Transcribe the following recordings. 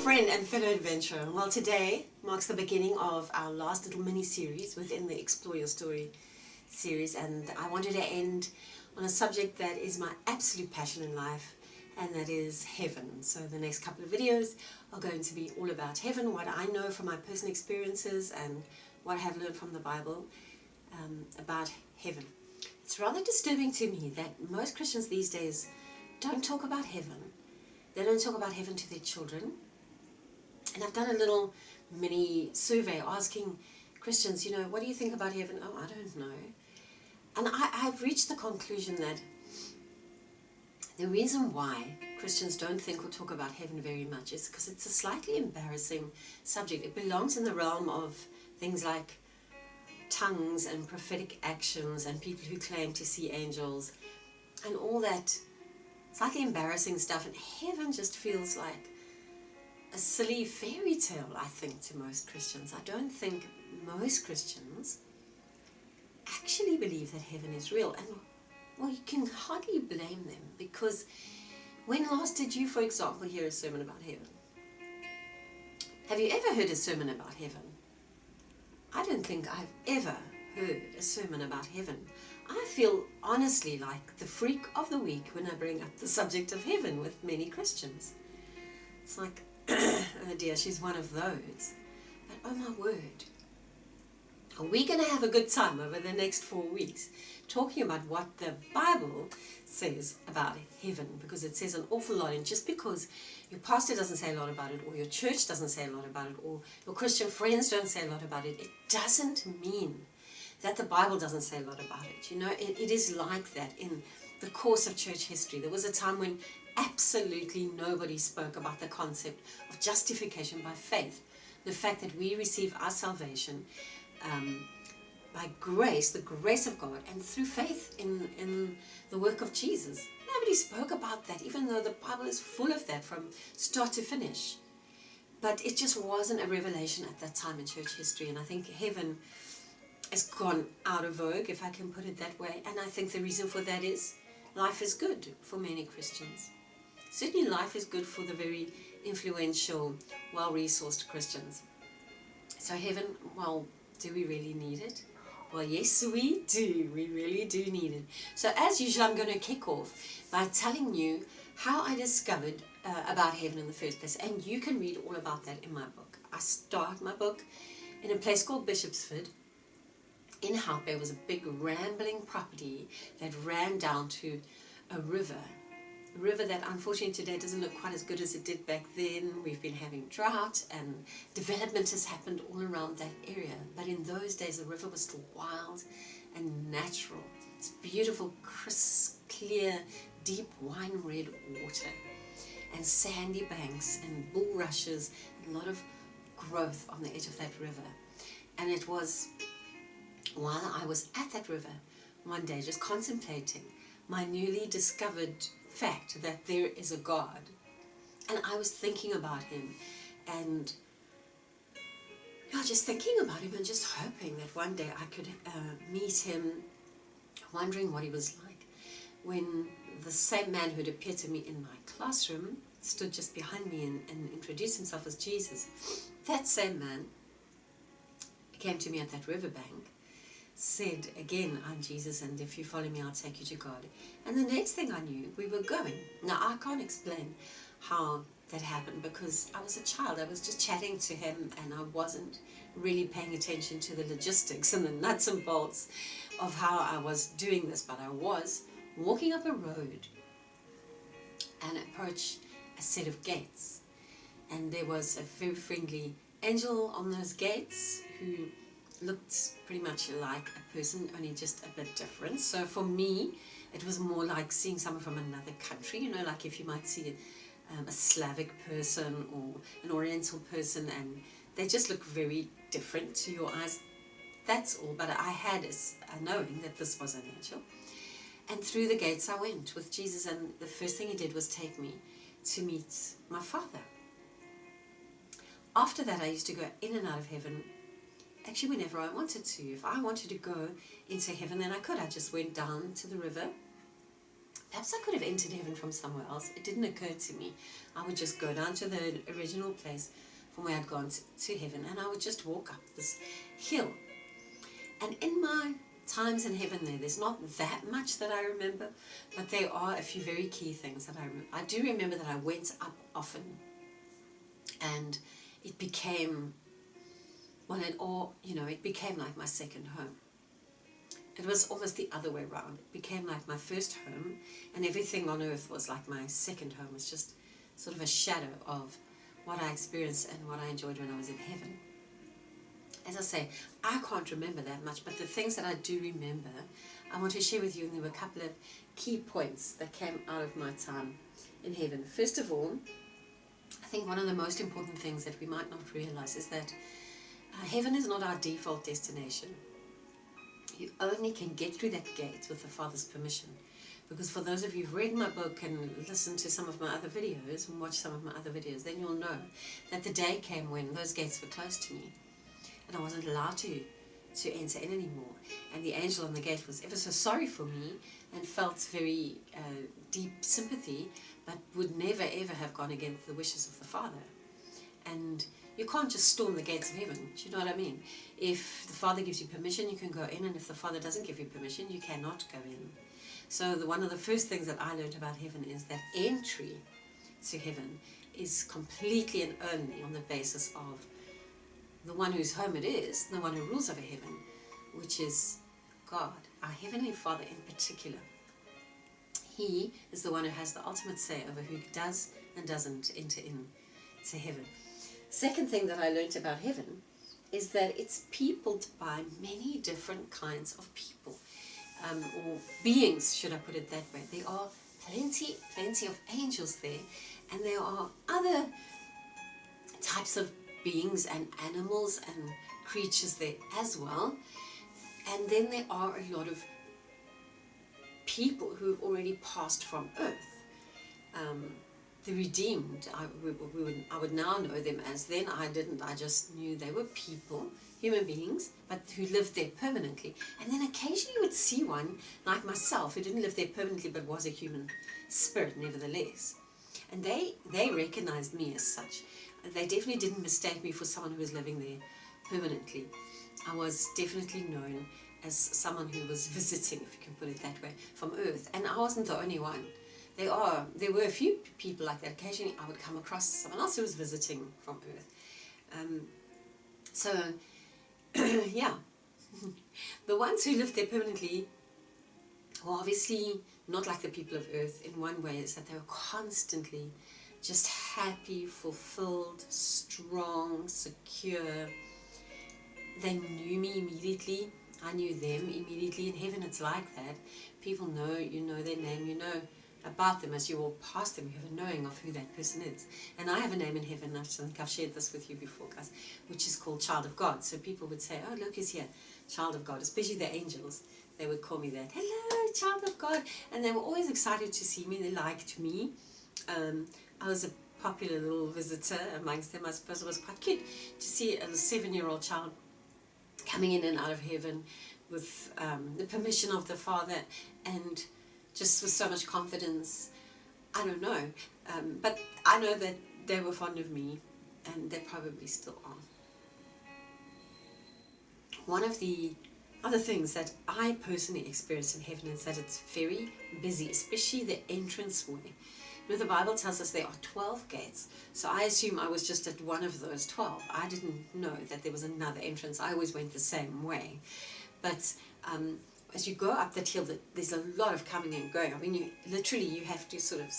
friend and fellow adventurer. Well, today marks the beginning of our last little mini-series within the Explore Your Story series, and I wanted to end on a subject that is my absolute passion in life, and that is heaven. So the next couple of videos are going to be all about heaven, what I know from my personal experiences and what I have learned from the Bible about heaven. It's rather disturbing to me that most Christians these days don't talk about heaven. They don't talk about heaven to their children. And I've done a little mini survey asking Christians, what do you think about heaven? Oh, I don't know. And I've reached the conclusion that the reason why Christians don't think or talk about heaven very much is because it's a slightly embarrassing subject. It belongs in the realm of things like tongues and prophetic actions and people who claim to see angels and all that slightly embarrassing stuff. And heaven just feels like a silly fairy tale, I think, to most Christians. I don't think most Christians actually believe that heaven is real. And, well, you can hardly blame them, because when last did you, for example, hear a sermon about heaven? Have you ever heard a sermon about heaven? I don't think I've ever heard a sermon about heaven. I feel honestly like the freak of the week when I bring up the subject of heaven with many Christians. It's like, oh dear, she's one of those. But oh my word, are we going to have a good time over the next 4 weeks talking about what the Bible says about heaven? Because it says an awful lot, and just because your pastor doesn't say a lot about it, or your church doesn't say a lot about it, or your Christian friends don't say a lot about it, it doesn't mean that the Bible doesn't say a lot about it. It is like that in the course of church history. There was a time when absolutely nobody spoke about the concept of justification by faith. The fact that we receive our salvation by grace, the grace of God, and through faith in the work of Jesus. Nobody spoke about that, even though the Bible is full of that from start to finish. But it just wasn't a revelation at that time in church history, and I think heaven has gone out of vogue, if I can put it that way. And I think the reason for that is life is good for many Christians. Certainly life is good for the very influential, well-resourced Christians. So heaven, well, do we really need it? Well, yes, we do. We really do need it. So as usual, I'm going to kick off by telling you how I discovered about heaven in the first place. And you can read all about that in my book. I start my book in a place called Bishopsford. In Hout Bay was a big rambling property that ran down to a river that unfortunately today doesn't look quite as good as it did back then. We've been having drought and development has happened all around that area. But in those days the river was still wild and natural. It's beautiful, crisp, clear, deep wine red water and sandy banks and bulrushes and a lot of growth on the edge of that river. And it was while I was at that river one day just contemplating my newly discovered fact that there is a God, and I was thinking about him and just thinking about him and just hoping that one day I could meet him, wondering what he was like, when the same man who had appeared to me in my classroom stood just behind me and introduced himself as Jesus. That same man came to me at that riverbank, said again, I'm Jesus, and if you follow me I'll take you to God. And the next thing I knew, we were going. Now I can't explain how that happened, because I was a child. I was just chatting to him and I wasn't really paying attention to the logistics and the nuts and bolts of how I was doing this. But I was walking up a road and approached a set of gates, and there was a very friendly angel on those gates who looked pretty much like a person, only just a bit different. So for me, it was more like seeing someone from another country, like if you might see a Slavic person or an Oriental person, and they just look very different to your eyes. That's all. But I had a knowing that this was an angel. And through the gates I went with Jesus, and the first thing he did was take me to meet my Father. After that, I used to go in and out of heaven actually whenever I wanted to. If I wanted to go into heaven, then I could. I just went down to the river perhaps I could have entered heaven from somewhere else. It didn't occur to me. I would just go down to the original place from where I'd gone to heaven, and I would just walk up this hill. And in my times in heaven there's not that much that I remember, but there are a few very key things that I remember. I do remember that I went up often, and it became, it became like my second home. It was almost the other way around. It became like my first home, and everything on earth was like my second home. It was just sort of a shadow of what I experienced and what I enjoyed when I was in heaven. As I say, I can't remember that much, but the things that I do remember, I want to share with you, and there were a couple of key points that came out of my time in heaven. First of all, I think one of the most important things that we might not realize is that heaven is not our default destination. You only can get through that gate with the Father's permission. Because for those of you who've read my book and listened to some of my other videos and watched some of my other videos, then you'll know that the day came when those gates were closed to me, and I wasn't allowed to enter in anymore. And the angel on the gate was ever so sorry for me and felt very deep sympathy, but would never ever have gone against the wishes of the Father. And you can't just storm the gates of heaven. Do you know what I mean? If the Father gives you permission, you can go in, and if the Father doesn't give you permission, you cannot go in. So one of the first things that I learned about heaven is that entry to heaven is completely and only on the basis of the one whose home it is, the one who rules over heaven, which is God, our Heavenly Father in particular. He is the one who has the ultimate say over who does and doesn't enter into heaven. Second thing that I learned about heaven is that it's peopled by many different kinds of people, or beings, should I put it that way. There are plenty of angels there, and there are other types of beings and animals and creatures there as well. And then there are a lot of people who've already passed from earth. The redeemed, I would now know them as. Then I didn't. I just knew they were people, human beings, but who lived there permanently. And then occasionally you would see one like myself who didn't live there permanently but was a human spirit nevertheless. And they recognized me as such. They definitely didn't mistake me for someone who was living there permanently. I was definitely known as someone who was visiting, if you can put it that way, from earth. And I wasn't the only one. There were a few people like that. Occasionally I would come across someone else who was visiting from earth. Yeah. The ones who lived there permanently were obviously not like the people of earth in one way, is that they were constantly just happy, fulfilled, strong, secure. They knew me immediately. I knew them immediately. In heaven it's like that. People know, you know their name, you know about them as you walk past them. You have a knowing of who that person is. And I have a name in heaven, I think I've shared this with you before, guys, which is called Child of God. So people would say, oh, look who's here, Child of God, especially the angels. They would call me that, hello, Child of God. And they were always excited to see me. They liked me. I was a popular little visitor amongst them. I suppose it was quite cute to see a 7-year-old child coming in and out of heaven with the permission of the Father, and just with so much confidence. I don't know, but I know that they were fond of me, and they probably still are. One of the other things that I personally experienced in heaven is that it's very busy, especially the entranceway. You know, the Bible tells us there are 12 gates, so I assume I was just at one of those 12. I didn't know that there was another entrance. I always went the same way. But as you go up that hill, there's a lot of coming and going. I mean, you have to sort of,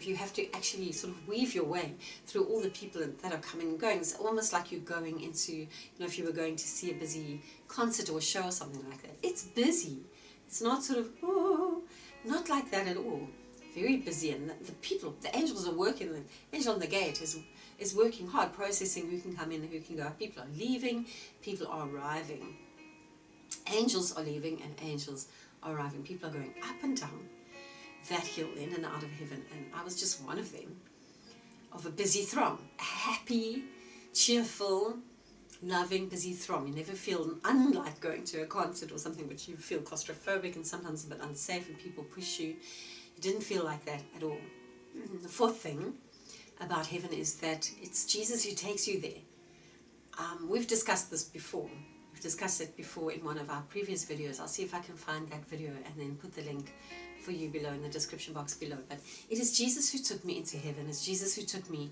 you have to actually sort of weave your way through all the people that are coming and going. It's almost like you're going into, if you were going to see a busy concert or show or something like that. It's busy. It's not sort of, not like that at all. Very busy, and the angels are working. The angel on the gate is working hard, processing who can come in and who can go. People are leaving, people are arriving. Angels are leaving and angels are arriving. People are going up and down that hill, in and out of heaven. And I was just one of them, of a busy throng, happy, cheerful. loving, busy throng. You never feel, unlike going to a concert or something which you feel claustrophobic and sometimes a bit unsafe and people push you. You didn't feel like that at all. The fourth thing about heaven is that it's Jesus who takes you there. We've discussed this before. We've discussed it before in one of our previous videos. I'll see if I can find that video and then put the link for you below in the description box below. But it is Jesus who took me into heaven. It's Jesus who took me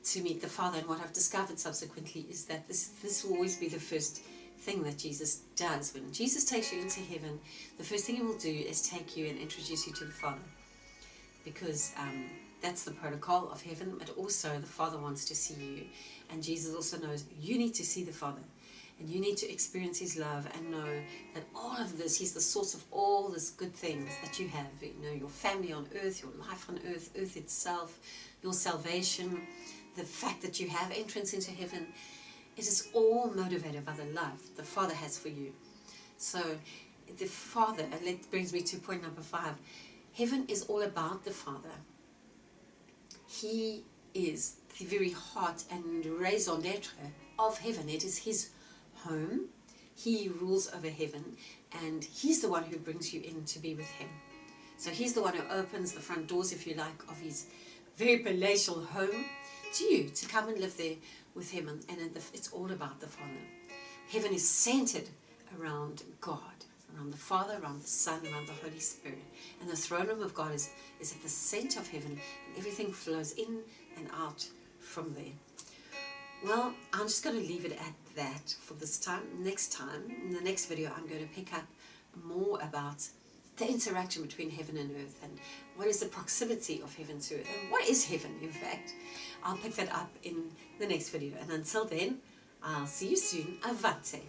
to meet the Father. And what I've discovered subsequently is that this will always be the first thing that Jesus does. When Jesus takes you into heaven, the first thing he will do is take you and introduce you to the Father. Because that's the protocol of heaven, but also the Father wants to see you. And Jesus also knows you need to see the Father. And you need to experience his love and know that all of this, he's the source of all these good things that you have. You know, your family on earth, your life on earth, earth itself, your salvation, the fact that you have entrance into heaven. It is all motivated by the love the Father has for you. So the Father, and that brings me to point number 5. Heaven is all about the Father. He is the very heart and raison d'etre of heaven. It is his home. He rules over heaven, and he's the one who brings you in to be with him. So he's the one who opens the front doors, if you like, of his very palatial home to you, to come and live there with him. And it's all about the Father. Heaven is centered around God, around the Father, around the Son, around the Holy Spirit. And the throne room of God is at the center of heaven, and everything flows in and out from there. Well, I'm just going to leave it at that for this time. Next time, in the next video, I'm going to pick up more about the interaction between heaven and earth, and what is the proximity of heaven to earth, and what is heaven, in fact. I'll pick that up in the next video. And until then, I'll see you soon. Avante.